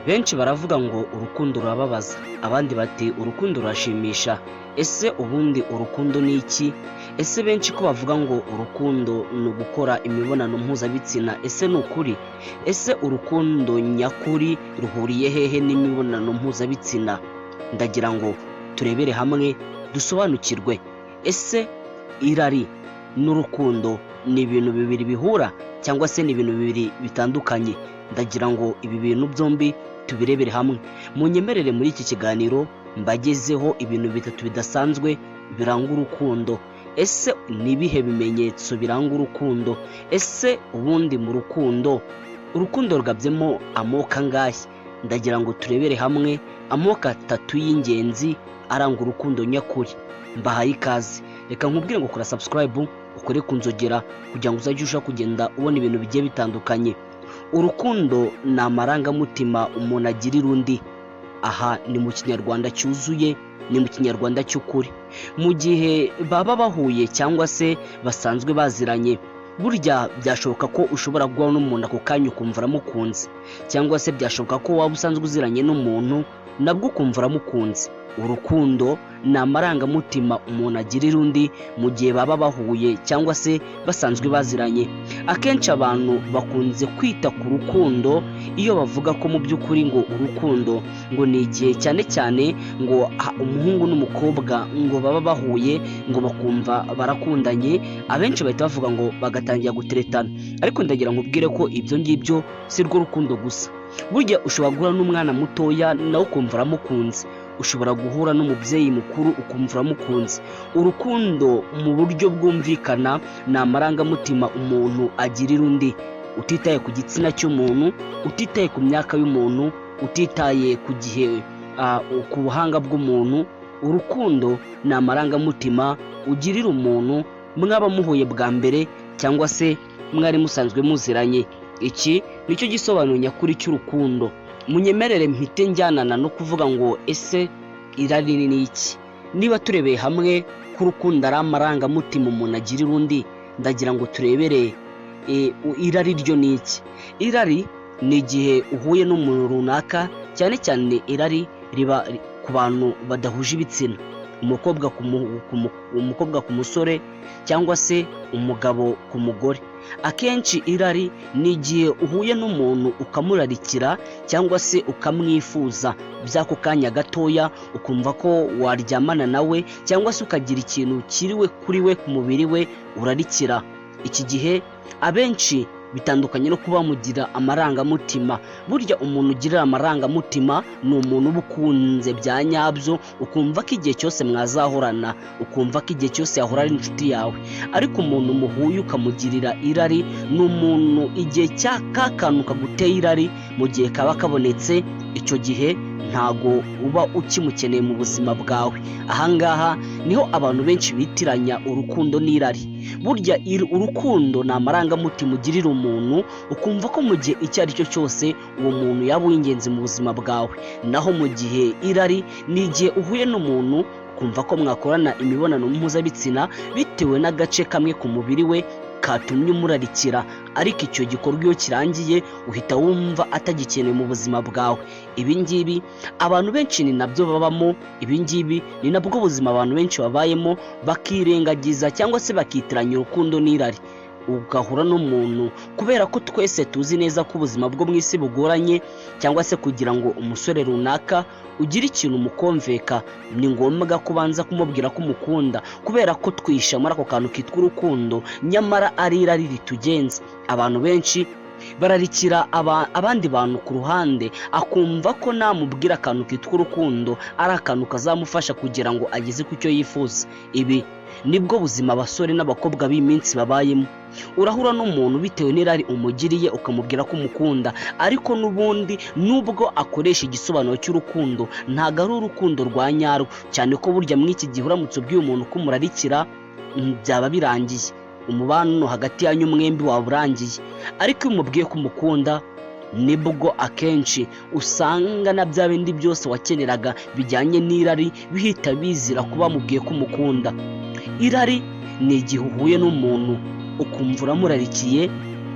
Benshi baravuga ngo urukundo rurababaza, abandi bati urukundo rurashimisha. Ese ubundi urukundo ni iki? Ese benshi ko bavuga ngo urukundo ni ugukora imibonano mpuzabitsina, ese ni ukuri? Ese urukundo nyakuri ruhuriye hehe n'imibonano mpuzabitsina? Ndagira ngo turebere hamwe dusobanukirwe. Ese irari n'urukundo ni ibintu bibiri bihura cyangwa se ni ibintu bibiri bitandukanye? Ndagira ngo ibi bintu byombi tubirebere hamwe. Munyemerere muri iki kiganiro mbagezeho ibintu bitatu bidasanzwe biranga urukundo. Ese ni ibihe bimenyetso biranga urukundo? Ese ubundi mu rukundo rugabyemo amoko angahe? Ndagira ngo turebere hamwe amoko atatu y'ingenzi aranga urukundo nyakuri. Mbahaye ikaze. Reka nkubwire ngo kora subscribe, ukore ku nzogera kugira ngo uzajye urushaho kugenda ubona ibintu bigiye bitandukanye. Urukundo ni amarangamutima umuntu agirira undi. Aha ni mu kinyarwanda cyuzuye, ni mu kinyarwanda cy'ukuri. Mu gihe baba bahuye cyangwa se basanzwe baziranye, burya byashoboka ko ushobora guhura n'umuntu ako kanya ukumva uramukunze, cyangwa se byashoboka ko waba usanzwe uziranye n'umuntu nabwo ukumva uramukunze. Urukundo ni amarangamutima umuntu agirira undi mu gihe baba bahuye cyangwa se basanzwe baziranye. Akenshi abantu bakunze kwita ku rukundo iyo bavuga ko mu by'ukuri ngo urukundo ngo ni igihe cyane cyane ngo umuhungu n'umukobwa ngo baba bahuye ngo bakumva barakundanye, abenshi bahita bavuga ngo bagatangira guteretana. Ariko ndagira ngo ubwire ko ibyo ngibyo si rwo rukundo gusa. Burya ushobora guhura n'umwana mutoya nawe ukumva uramukunze, ushobora guhura n'umubyeyi mukuru ukumva uramukunze. Urukundo mu buryo bwumvikana ni amarangamutima umuntu agirira undi, utitaye ku gitsina cy'umuntu, utitaye ku myaka y'umuntu, utitaye ku gihe, ku buhanga bw'umuntu. Urukundo ni amarangamutima ugirira umuntu mwaba muhuye bwa mbere cyangwa se mwari musanzwe muziranye. Iki nicyo gisobanuro nyakuri cy'urukundo. Munyemerere mpite njyanana no kuvuga ngo ese irari ni iki? Niba turebeye hamwe ko urukundo ari amarangamutima umuntu agirira undi, ndagira ngo turebere irari ryo ni iki. Irari ni igihe uhuye n'umuntu runaka, cyane cyane irari riba ku bantu badahuje ibitsina, umukobwa ku musore cyangwa se umugabo ku mugore. Akenshi irari ni igihe uhuye n'umuntu ukamurarikira cyangwa se ukamwifuza by'ako kanya gatoya, ukumva ko waryamana nawe cyangwa se ukagira ikintu kiriwe kuri we ku mubiri we urarikira. Iki gihe abenshi bitandukanye no kuba mugira amarangamutima. Burya umuntu ugirira amarangamutima ni umuntu uba ukunze bya nyabyo, ukumva ko igihe cyose mwazahorana, ukumva ko igihe cyose yahora ari inshuti yawe. Ariko umuntu muhuye ukamugirira irari ni umuntu igihe cy'akakantu kaguteye irari mu gihe kaba kabonetse, icyo gihe ntago uba ukimukeneye mu buzima bwawe. Ahangaha niho abantu benshi bitiranya urukundo n'irari. Burya urukundo ni amarangamutima ugirira umuntu, ukumva ko mu gihe icyo ari cyo cyose uwo muntu yaba uw'ingenzi mu buzima bwawe. Naho mu gihe irari ni igihe uhuye n'umuntu ukumva ko mwakorana imibonano mpuzabitsina bitewe n'agace kamwe ku mubiri we katumye umurarikira, ariko icyo gikorwa iyo kirangiye uhita wumva atagikeneye mu buzima bwawe. Ibi ngibi abantu benshi ni nabyo babamo, ibi ngibi ni nabwo buzima abantu benshi babayemo, bakirengagiza cyangwa se bakitiranya urukundo n'irari. Ugahura n'umuntu kubera ko twese tuzi neza ko ubuzima bwo mu isi bugoranye, cyangwa se kugira ngo umusore runaka ugire ikintu umukomveka ni ngombwa ko ubanza kumubwira ko umukunda, kubera ko twisha muri ako kantu kitwa urukundo, nyamara ari irari ritugenza. Abantu benshi bararikira abandi bantu ku ruhande, akumva ko namubwira akantu kitwa urukundo ari akantu kazamufasha kugira ngo ageze ku cyo yifuza. Ibi nibwo buzima abasore n'abakobwa b'iminsi babayemo. Urahura n'umuntu bitewe n'irari umugiriye ukamubwira ko umukunda, ariko n'ubundi nubwo akoresha igisobanuro cy'urukundo ntago ari urukundo rwa nyarwo, cyane ko burya muri iki gihe uramutse ubwiye umuntu ko umurarikira byaba birangiye, umubano hagati yanyu mwembi waba urangiye. Ariko iyo umubwiye ko umukunda nibwo akenshi usanga na bya bindi byose wakeneraga bijyanye n'irari bihita bizira kuba mubwiye ko umukunda. Irari ni igihe uhuye n'umuntu ukumva uramurarikiye,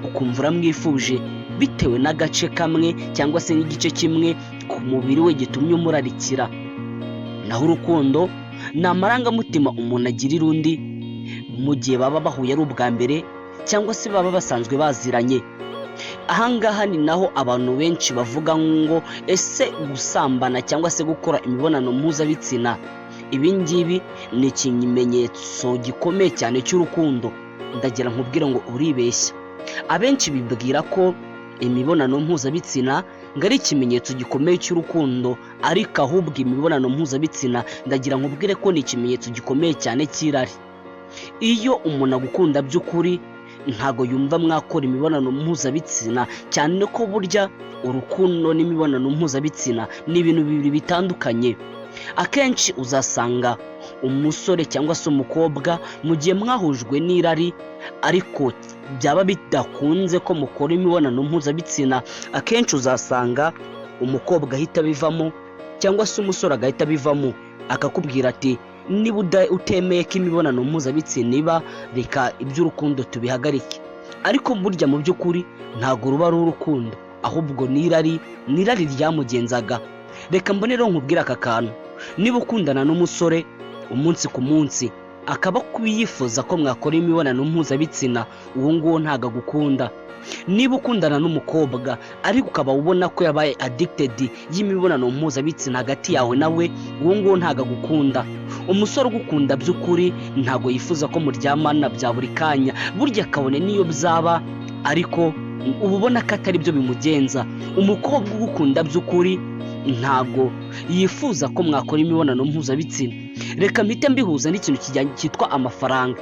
ukumva uramwifuje bitewe n'agace kamwe cyangwa se n'igice kimwe ku mubiri we gitumye umurarikira. Naho urukundo ni amarangamutima umuntu agirira undi mu gihe baba bahuye ari ubwa mbere cyangwa se baba basanzwe baziranye. Ahangaha ni naho abantu benshi bavuga ngo ese gusambana cyangwa se gukora imibonano mpuzabitsina, ibi ngibi ni ikimenyetso gikomeye cyane cy'urukundo. Ndagira nkubwire ngo uribeshya. Abenshi bibwira ko imibonano mpuzabitsina ngo ari ikimenyetso gikomeye cy'urukundo, ariko ahubwo imibonano mpuzabitsina ndagira nkubwire ko ni ikimenyetso gikomeye cyane cy'irari. Iyo umuntu agukunda by'ukuri ntago yumva mwakora imibonano mpuzabitsina, cyane ko burya urukundo n'imibonano mpuzabitsina ni ibintu bibiri bitandukanye. Akenshi uzasanga umusore cyangwa se umukobwa mu gihe mwahujwe n'irari ariko byaba bidakunze ko mukora imibonano mpuzabitsina, akenshi uzasanga umukobwa ahita bivamo cyangwa se umusore agahita bivamo akakubwira ati niba utemeye ko imibonano mpuzabitsina iba, reka iby'urukundo tubihagarike. Ariko burya mu by'ukuri ntabwo ruba ari urukundo, ahubwo n'irari ryamugenzaga. Reka mbone rero nkubwire aka kantu. Niba ukundana n'umusore umunsi ku munsi akaba yifuza ko mwakora imibonano mpuzabitsina, uwo nguwo ntago agukunda. Niba ukundana n'umukobwa ariko ukaba ubona ko yabaye addicted y'imibonano mpuzabitsina hagati yawe nawe, uwo nguwo ntago agukunda. Umusore ugukunda by'ukuri ntago yifuza ko muryamana bya buri kanya, burya akabone niyo byaba ariko uba ubona ko atari byo bimugenza. Umukobwa ugukunda by'ukuri ntago yifuza ko mwakora imibonano mpuzabitsina. Reka mpite mbihuza n'ikintu cyitwa amafaranga.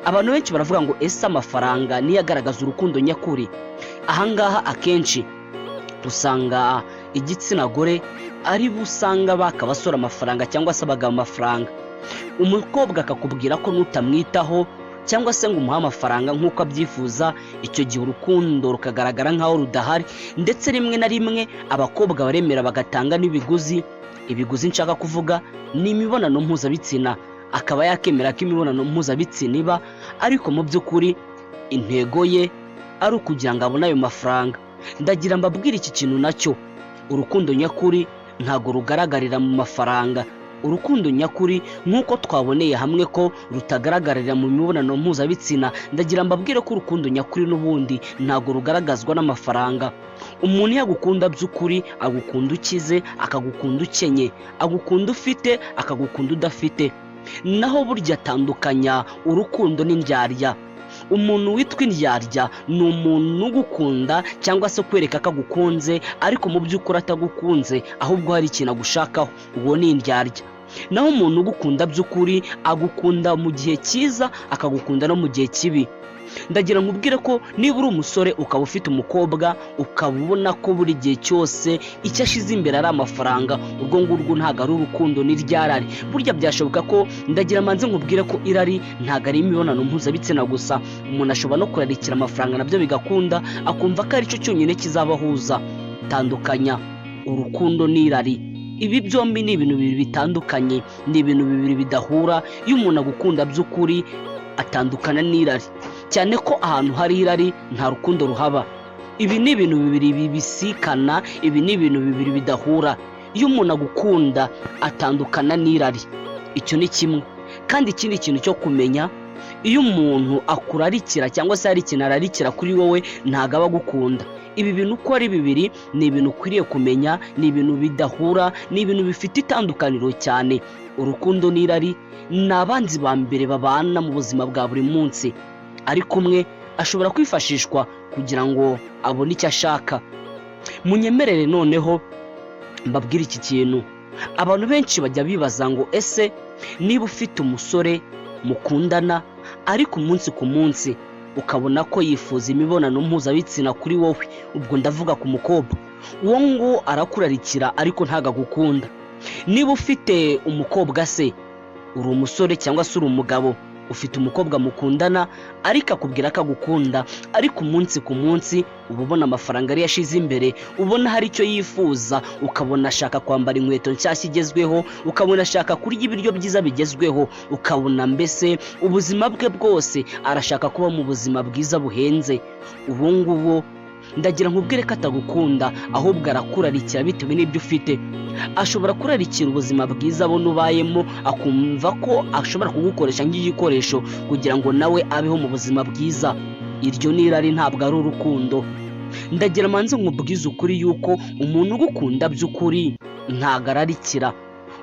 Abantu benshi baravuga ngo ese amafaranga niyo agaragaza urukundo nyakuri. Ahangaha akenshi usanga igitsina gore ari busanga bakabasora amafaranga cyangwa se abagabo amafaranga. Umukobwa akakubwira ko nutamwitaho cyangwa se ngo umuhe amafaranga nk'uko abyifuza, icyo gihe urukundo rukagaragara nk'aho rudahari. Ndetse rimwe na rimwe abakobwa baremera bagatanga n'ibiguzi. Ibiguzi nshaka kuvuga ni imibonano mpuzabitsina, akaba yakemera ko imibonano mpuzabitsina iba, ariko mu by'ukuri intego ye ari ukugira ngo abone ayo mafaranga. Ndagira mbabwire iki kintu nacyo, urukundo nyakuri ntago rugaragarira mu mafaranga. Urukundo nyakuri nk'uko twaboneye hamwe ko rutagaragarira mu mibonano mpuzabitsina, ndagira mbabwire ko urukundo nyakuri n'ubundi ntago rugaragazwa n'amafaranga. Umuntu yagukunda by'ukuri agukunda ukize, akagukunda ukenye, agukunda ufite, akagukunda udafite. Naho burya atandukanya urukundo n'indyarya. Umuntu witwa indyarya ni umuntu ugukunda cyangwa se kwereka ko agukunze ariko mu by'ukuri atagukunze, ahubwo hari ikintu agushakaho, uwo ni indyarya. Naho umuntu ugukunda by'ukuri agukunda mu gihe cyiza, akagukunda no mu gihe kibi. Ndagira nkubwire ko niba uri umusore ukaba ufite umukobwa ukaba ubona ko buri gihe cyose icyo ashize imbere ari amafaranga, urwo ngurwo ntago ari urukundo n'iryarari. Burya byashoboka ko, ndagira manze nkubwire ko irari ntago ari imibonano mpuzabitsina gusa. Umuntu ashobora no kurarikira amafaranga nabyo bigakunda, akumva ko ari cyo cyonyine kizabahuza. Tandukanya urukundo n'irari. Ibi byombi ni ibintu bibiri bitandukanye, ni ibintu bibiri bidahura. Iyo umuntu agukunda by'ukuri atandukana n'irari, cyane ko ahantu hari irari nta rukundo ruhaba. Ibi ni ibintu bibiri bibisikana, ibi ni ibintu bibiri bidahura. Iyo umuntu agukunda atandukana n'irari, icyo ni kimwe. Kandi ikindi kintu cyo kumenya, iyo umuntu akurarikira cyangwa se hari ikintu ararikira kuri wowe ntago aba agukunda. Ibi bintu uko ari bibiri ni ibintu ukwiriye kumenya, ni ibintu bidahura, ni ibintu bifite itandukaniro cyane. Urukundo n'irari ni abanzi ba mbere babana mu buzima bwa buri munsi, ariko umwe ashobora kwifashishwa kugira ngo abone icyo ashaka. Munyemerere noneho mbabwire iki kintu. Abantu benshi bajya bibaza ngo ese niba ufite umusore mukundana ariko umunsi ku munsi ukabona ko yifuza imibonano mpuzabitsina kuri wowe, ubwo ndavuga ku mukobwa, uwo ngo arakurarikira ariko ntago agukunda. Niba ufite umukobwa se, uri umusore cyangwa se uri umugabo, ufite umukobwa mukundana ariko akubwira ko agukunda, ariko umunsi ku munsi uba ubona amafaranga ari yashize imbere, ubona hari icyo yifuza, ukabona ashaka kwambara inkweto nshyashya igezweho, ukabona ashaka kurya ibiryo byiza bigezweho, ukabona mbese ubuzima bwe bwose arashaka kuba mu buzima bwiza buhenze. Ubu ngubu ndagira nkubwire ko atagukunda ahubwo arakurarikira bitewe n'ibyo ufite. Ashobora kurarikira ubuzima bwiza abona ubayemo, akumva ko ashobora kugukoresha nk'igikoresho kugira ngo nawe abeho mu buzima bwiza. Iryo ni irari, ntabwo ari urukundo. Ndagira manze nkubwize ukuri yuko umuntu ugukunda by'ukuri ntago ararikira.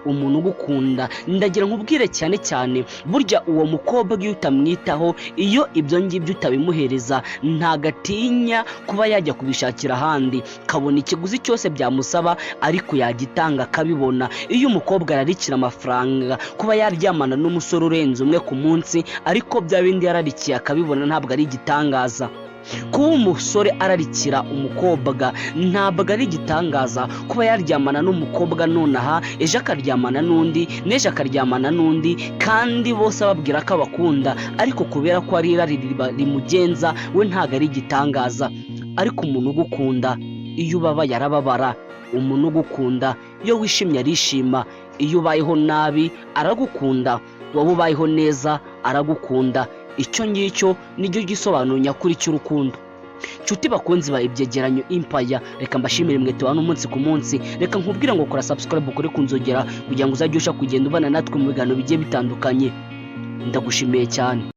Umuntu ugukunda, ndagira nkubwire cyane cyane, burya uwo mukobwa iyo utamwitaho, iyo ibyo ngibyo utabimuhereza, ntagatinya kuba yajya kubishakira ahandi, kabona ikiguzi cyose byamusaba ariko yagitanga akabibona. Iyo umukobwa ararikira amafaranga, kuba yaryamana n'umusore urenze umwe ku munsi, ariko bya bindi yararikiye akabibona, ntabwo ari igitangaza. Kuba umusore ararikira umukobwa ntabwo ari igitangaza. Kuba yaryamana n'umukobwa nonaha, ejo akaryamana n'undi, n'ejo akaryamana n'undi, kandi bose ababwira ko abakunda, ariko kubera ko ari irari rimugenza, we ntabwo ari igitangaza. Ariko umuntu ugukunda, iyo ubabaye arababara. Umuntu ugukunda, iyo wishimye arishima. Iyo ubayeho nabi aragukunda, waba ubayeho neza aragukunda. Icyo ngicyo nicyo gisobanuro nyakuri cy'urukundo. Nshuti bakunzi ba Ibyegeranyo Empire, reka mbashimire mwe tubana umunsi ku munsi. Reka nkubwire ngo kora subscribe, ukore kunzogera kugira ngo uzajye usha kugenda ubana natwe mu biganiro bigiye bitandukanye. Ndagushimiye cyane.